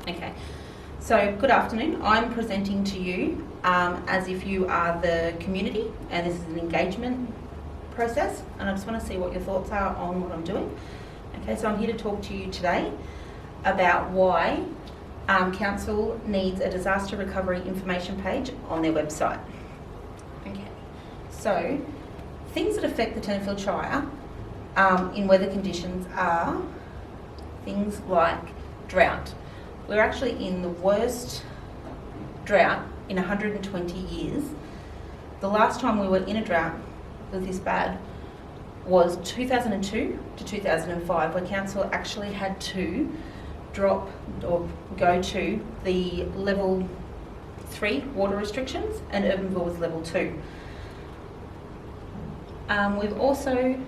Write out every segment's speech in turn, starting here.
Okay, so good afternoon. I'm presenting to you as if you are the community, and this is an engagement process, and I just want to see what your thoughts are on what I'm doing. Okay, so I'm here to talk to you today about why Council needs a disaster recovery information page on their website. Okay, so things that affect the Tenterfield Shire in weather conditions are things like drought. We're actually in the worst drought in 120 years. The last time we were in a drought with this bad was 2002 to 2005, where Council actually had to drop or go to the level 3 water restrictions, and Urbanville was level 2. We've also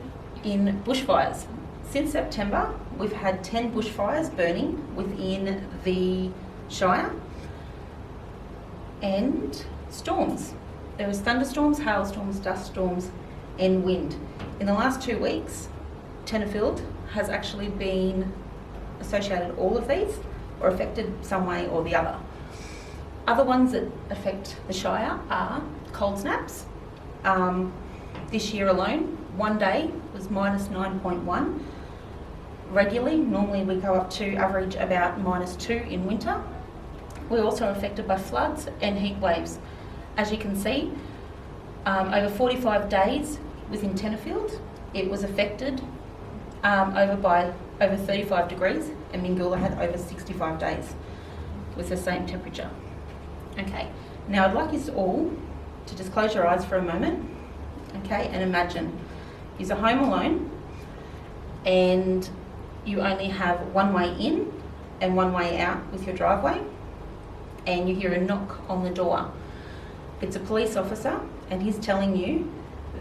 in bushfires. Since September, we've had 10 bushfires burning within the Shire, and storms. There was thunderstorms, hailstorms, dust storms and wind. In the last 2 weeks, Tenterfield has actually been associated all of these or affected some way or the other. Other ones that affect the Shire are cold snaps. This year alone, one day was minus 9.1. Regularly, normally we go up to average about minus 2 in winter. We're also affected by floods and heat waves. As you can see, over 45 days within Tenterfield, it was affected over 35 degrees, and Mingoola had over 65 days with the same temperature. Okay, now I'd like you all to just close your eyes for a moment, okay, and imagine you're home alone and you only have one way in and one way out with your driveway, and you hear a knock on the door. It's a police officer, and he's telling you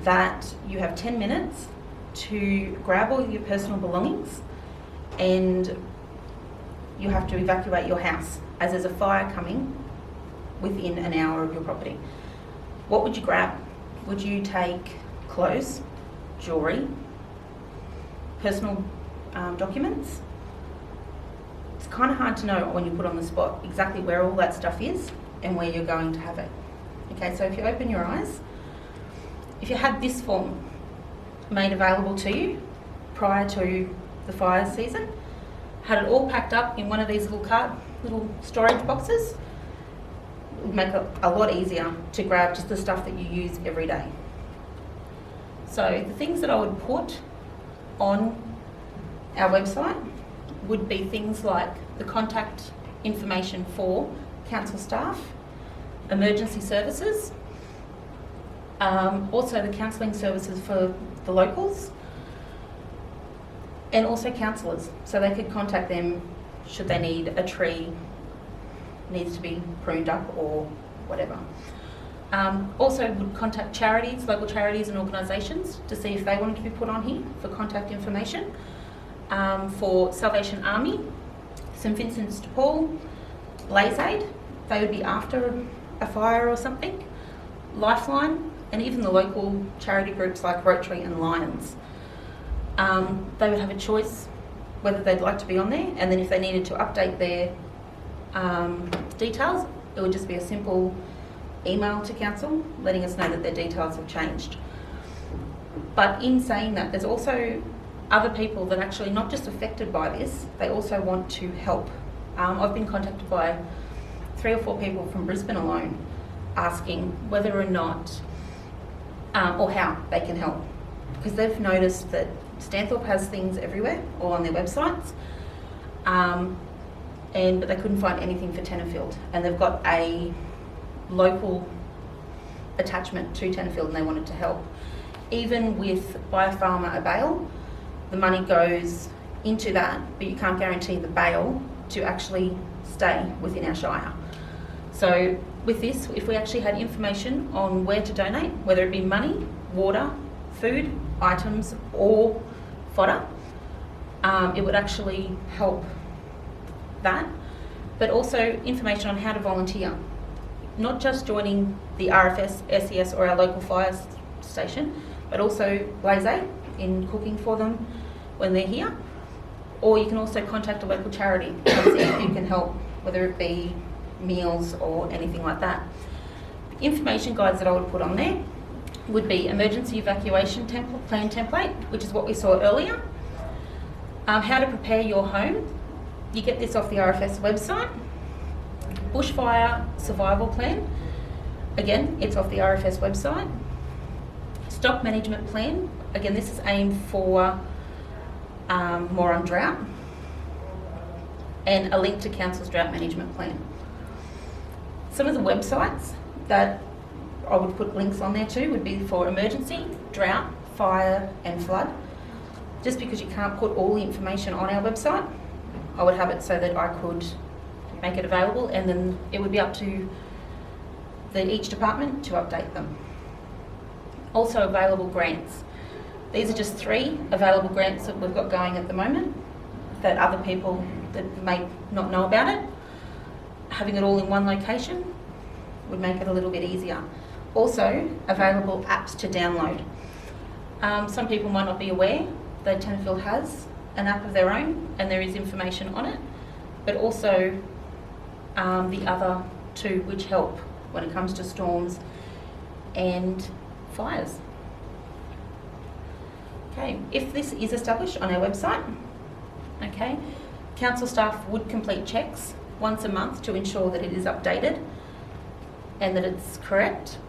that you have 10 minutes to grab all your personal belongings and you have to evacuate your house as there's a fire coming within an hour of your property. What would you grab? Would you take clothes, jewellery, personal documents? It's kind of hard to know when you put on the spot exactly where all that stuff is and where you're going to have it. Okay, so if you open your eyes, if you had this form made available to you prior to the fire season, had it all packed up in one of these little storage boxes, it would make it a lot easier to grab just the stuff that you use every day. So the things that I would put on our website would be things like the contact information for council staff, emergency services, also the counselling services for the locals, and also counsellors, so they could contact them should they need a tree needs to be pruned up or whatever. Also would contact charities, local charities and organisations to see if they wanted to be put on here for contact information. For Salvation Army, St Vincent's de Paul, Blaze Aid, they would be after a fire or something, Lifeline, and even the local charity groups like Rotary and Lions. They would have a choice whether they'd like to be on there, and then if they needed to update their details, it would just be a simple email to council letting us know that their details have changed. But in saying that, there's also other people that are actually not just affected by this, they also want to help. I've been contacted by 3 or 4 people from Brisbane alone asking whether or not or how they can help, because they've noticed that Stanthorpe has things everywhere, all on their websites, but they couldn't find anything for Tenterfield, and they've got a local attachment to Tenterfield and they wanted to help. Even with Buy a Farmer a Bale, the money goes into that, but you can't guarantee the bale to actually stay within our Shire. So with this, if we actually had information on where to donate, whether it be money, water, food, items or fodder, it would actually help that, but also information on how to volunteer. Not just joining the RFS, SES or our local fire station, but also Blaze Aid in cooking for them when they're here. Or you can also contact a local charity and see if you can help whether it be meals or anything like that. The information guides that I would put on there would be emergency evacuation plan template, which is what we saw earlier. How to prepare your home. You get this off the RFS website. Bushfire survival plan. Again, it's off the RFS website. Stock management plan. Again, this is aimed for more on drought. And a link to Council's drought management plan. Some of the websites that I would put links on there too would be for emergency, drought, fire and flood. Just because you can't put all the information on our website, I would have it so that I could make it available, and then it would be up to each department to update them. Also available grants. These are just 3 available grants that we've got going at the moment that other people that may not know about it. Having it all in one location would make it a little bit easier. Also available apps to download. Some people might not be aware that Tenterfield has an app of their own and there is information on it, but also the other 2 which help when it comes to storms and fires. Okay, if this is established on our website, okay, council staff would complete checks once a month to ensure that it is updated and that it's correct.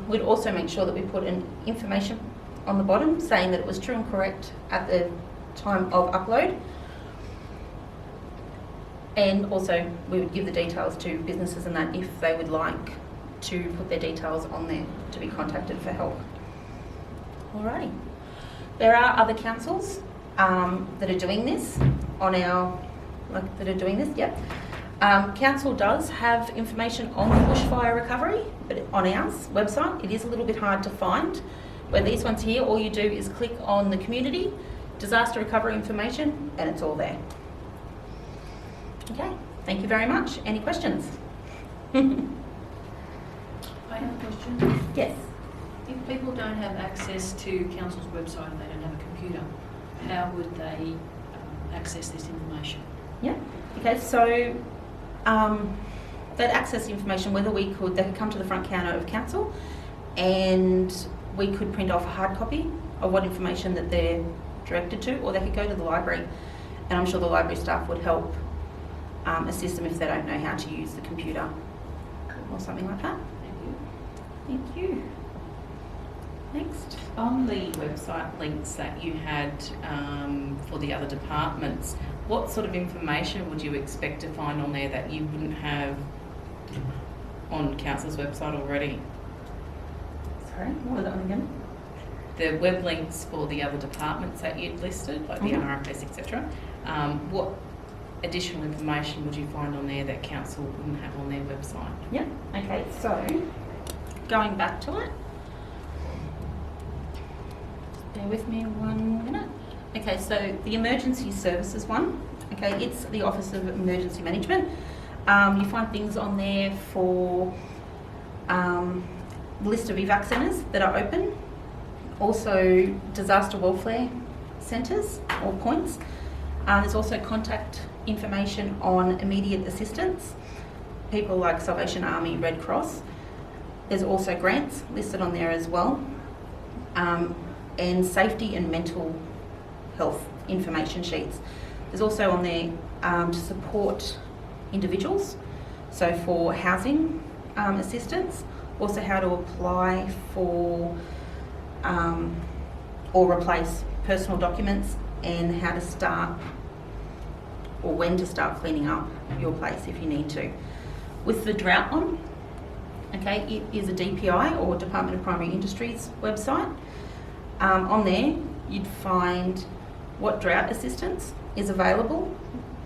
We'd also make sure that we put in information on the bottom saying that it was true and correct at the time of upload. And also we would give the details to businesses and that if they would like to put their details on there to be contacted for help. Alrighty. There are other councils that are doing this council does have information on the bushfire recovery, but on our website it is a little bit hard to find. Where these ones here, all you do is click on the community, disaster recovery information, and it's all there. Okay, thank you very much. Any questions? I have a question. Yes. If people don't have access to council's website and they don't have a computer, how would they access this information? Yeah. Okay, so they'd access the information whether they could come to the front counter of council and we could print off a hard copy of what information that they're directed to, or they could go to the library, and I'm sure the library staff would help assist them if they don't know how to use the computer or something like that. Thank you. Thank you. Next. On the website links that you had for the other departments, what sort of information would you expect to find on there that you wouldn't have on council's website already? Sorry, what was that one again? The web links for the other departments that you'd listed, like the RFS, etc. What additional information would you find on there that council wouldn't have on their website? Yeah. Okay, so going back to it. Just bear with me 1 minute. Okay, so the emergency services one, okay, it's the Office of Emergency Management. You find things on there for the list of evac centres that are open, also disaster welfare centres or points. There's also contact information on immediate assistance, people like Salvation Army, Red Cross. There's also grants listed on there as well, and safety and mental health information sheets. There's also on there to support individuals, so for housing assistance, also how to apply for or replace personal documents, and how to start or when to start cleaning up your place if you need to. With the drought one, okay, it is a DPI or Department of Primary Industries website. On there you'd find what drought assistance is available,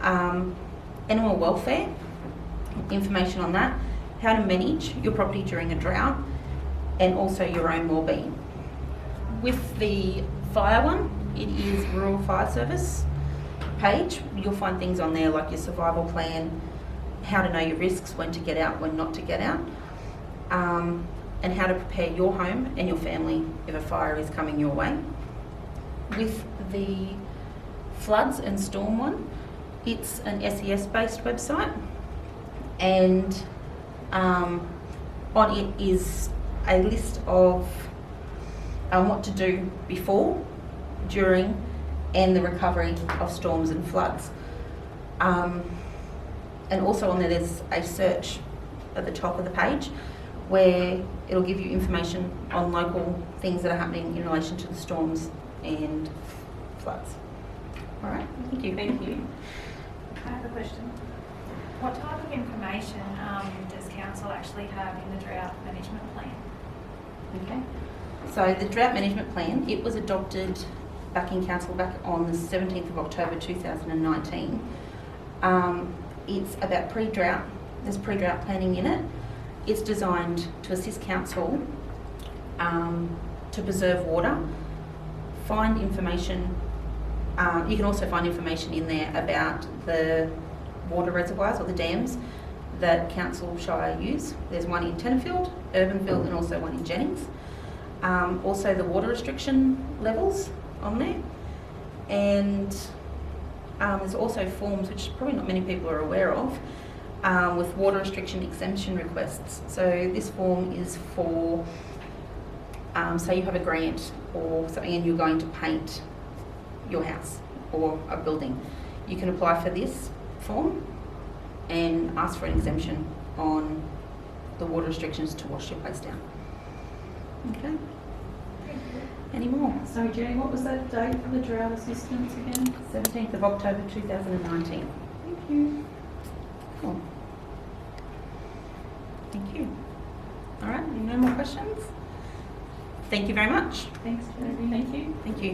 animal welfare, information on that, how to manage your property during a drought, and also your own wellbeing. With the fire one, it is Rural Fire Service page. You'll find things on there like your survival plan, how to know your risks, when to get out, when not to get out, and how to prepare your home and your family if a fire is coming your way. With the floods and storm one, It's an SES-based website, and on it is a list of what to do before, during, and the recovery of storms and floods. And also on there's a search at the top of the page where it'll give you information on local things that are happening in relation to the storms and floods. All right, thank you. Thank you. I have a question. What type of information does council actually have in the drought management plan? Okay. So the drought management plan, it was adopted back in council back on the 17th of October 2019. It's about pre-drought. There's pre-drought planning in it. It's designed to assist council to preserve water, find information. You can also find information in there about the water reservoirs or the dams that council shire use. There's one in Tenterfield, Urbanville, and also one in Jennings. Also the water restriction levels on there, and there's also forms which probably not many people are aware of with water restriction exemption requests. So this form is for say you have a grant or something and you're going to paint your house or a building. You can apply for this form and ask for an exemption on the water restrictions to wash your place down. Okay. Any more? Sorry, Jenny, what was that date for the drought assistance again? 17th of October 2019. Thank you. Cool. Thank you. All right, no more questions? Thank you very much. Thanks, Jodie. Thank you. Thank you.